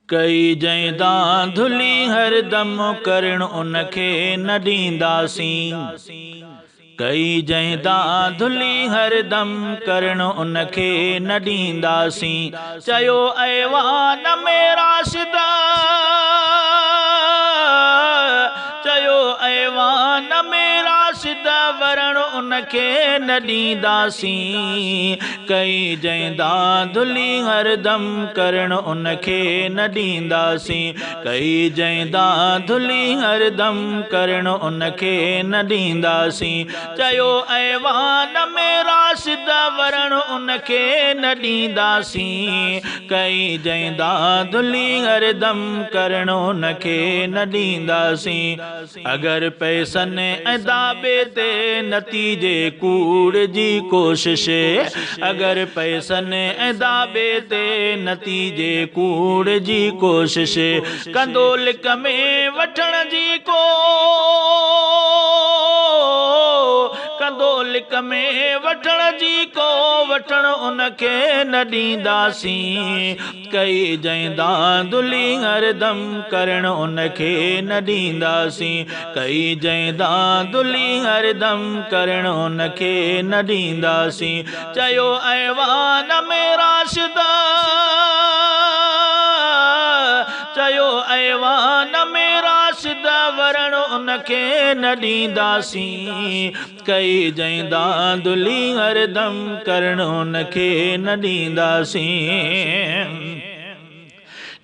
कई जैदा धुली हरदम करण उनखे न ॾींदासीं। कई जैदा धुली हरदम करण उनखे न ॾींदासीं। चयो ऐवान में राशिदा, चयो ऐवान में राशिदा वरण उनखे न ॾींदासीं। कई जैदा धुली हरदम करण उनखे न ॾींदासीं। कई जैदा धुली हरदम करण उनखे न ॾींदासीं। चयो ऐवान में राशिदा वरण उनखे न ॾींदासीं। कई जैदा धुली हरदम करण उनखे न ॾींदासीं। अगर पैसनि ऐं दाबे ते नतीजे कूड़ जी कोशिश, अगर पैसनि ऐं दाबे ते नतीजे कूड़ जी कोशिश, कंदो लिक में वठण जी को, कंदो लिक में वठण जी को, वठण उनखे न ॾींदासीं। कई जैदा धुली हरदम करण उनखे न ॾींदासीं। कई जैदा धुली हरदम करण उनखे न ॾींदासीं। चयो ऐवान में राशिदा, चयो ऐवान में राशिदा वरण उनखे न ॾींदासीं। कई जैदा धुली हरदम करण उनखे न ॾींदासीं।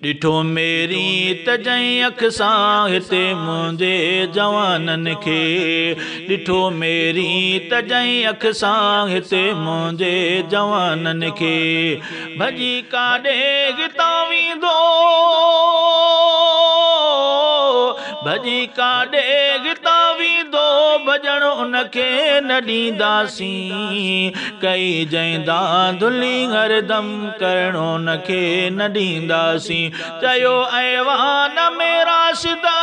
ॾिठो मेरी त जंहिं अख सां हिते मुंहिंजे जवाननि खे, ॾिठो मेरी त जंहिं अख सां हिते मुंहिंजे जवाननि खे, भॼी काॾे हितां वेंदो, भॼी काॾे हितां वेंदो, भॼण उनखे न ॾींदासीं। कई जैदा धुली हरदम करण उनखे न ॾींदासीं। चयो ऐवान में राशिदा,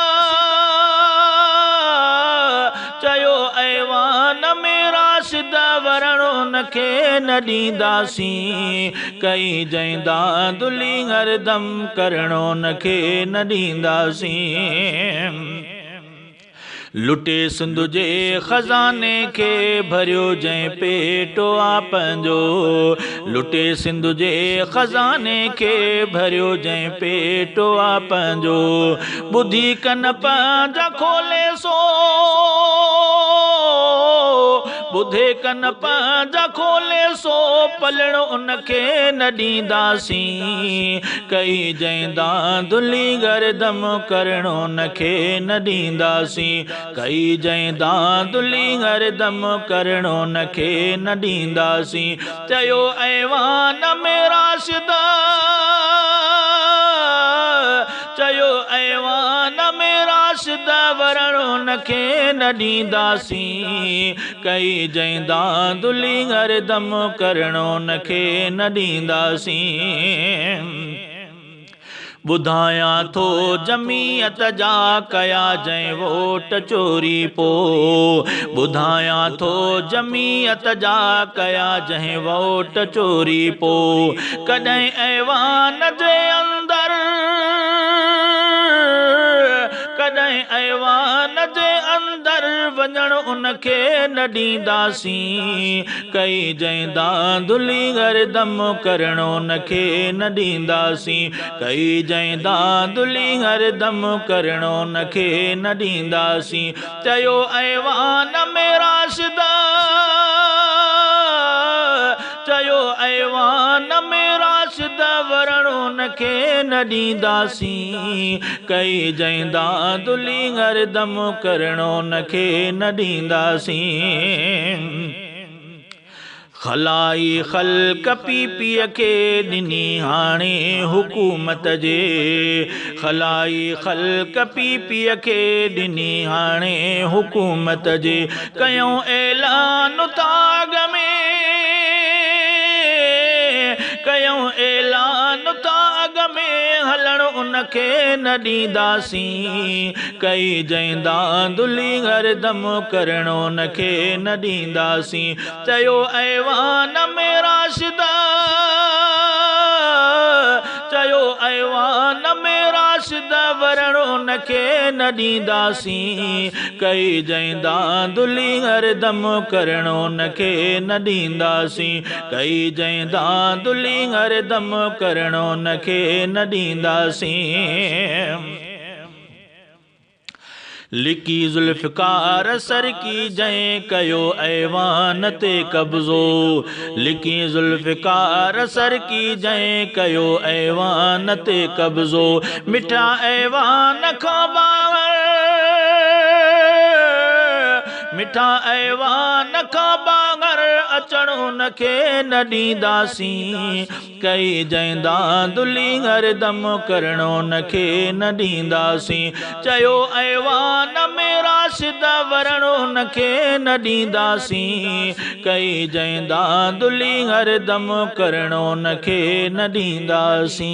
चयो ऐवान में राशिदा वरण उनखे न ॾींदासीं। कई जैदा धुली हरदम करण उनखे न ॾींदासीं। लुटे सिंध जे खज़ाने खे भरियो जंहिं पेटो आ पंहिंजो, लुटे सिंध जे खज़ाने खे भरियो जंहिं पेटो आ पंहिंजो, ॿुधी कन पंहिंजा खोले सो, ॿुधे कन पंहिंजा खोले सो, पलण उनखे न ॾींदासीं। कई जैदा धुली हरदम करण उनखे न ॾींदासीं। कई जैदा धुली हरदम करण उनखे न ॾींदासीं। चयो ऐवान में राशिदा, चयो ऐवान में राशिदा वरण उनखे न ॾींदासीं। कई जैदा धुली हरदम करण उनखे न ॾींदासीं। ॿुधायां थो जमीयत जा कया जंहिं वोट चोरी पो, ॿुधायां थो जमीयत जा कया जंहिं वोट चोरी पो, कॾहिं ऐवान जे अंदर, कॾहिं ऐवान जे अंदर वञण उनखे न ॾींदासीं। कई जैदा धुली हरदम करण उनखे न ॾींदासीं। कई जैदा धुली हरदम करण उनखे न ॾींदासीं। चयो ऐवान में राशिदा, चयो ऐवान में राशिदा वरण उनखे न ॾींदासीं। कई जैदा धुली हरदम करण उनखे न ॾींदासीं। खलाई ख़ल्क़ पी पीअ खे ॾिनी हाणे हुकूमत जे, खलाई ख़ल्क़ पी पीअ खे ॾिनी हाणे हुकूमत जे, कयूं ऐलान ताग में, कयूं ऐलान ताग में हलण उनखे न ॾींदासीं। कई जैदा धुली हरदम करण उनखे न ॾींदासीं। चयो ऐवान में राशिदा, चयो ऐवान ऐवान में राशिद वरणो नखे न ॾींदासीं कई जंदा दुली हरदम करणो नखे न ॾींदासीं कई जंदा दुली हरदम करणो नखे न ॾींदासीं लिकी ज़ुल्फ़िकार सर की जंहिं कयो ऐवान ते कब्ज़ो लिकी ज़ुल्फ़िकार सर की जंहिं कयो ऐवान ते कब्ज़ो मिठा ऐवान खां ॿाहिर मिठा ऐवान खां ॿाहिर अचणो नखे न ॾींदासीं कई जंदा दुली हरदम करणो नखे न ॾींदासीं चयो ऐवान में राशिद वरणो नखे न ॾींदासीं कई जंदा दुली हरदम करणो नखे न ॾींदासीं।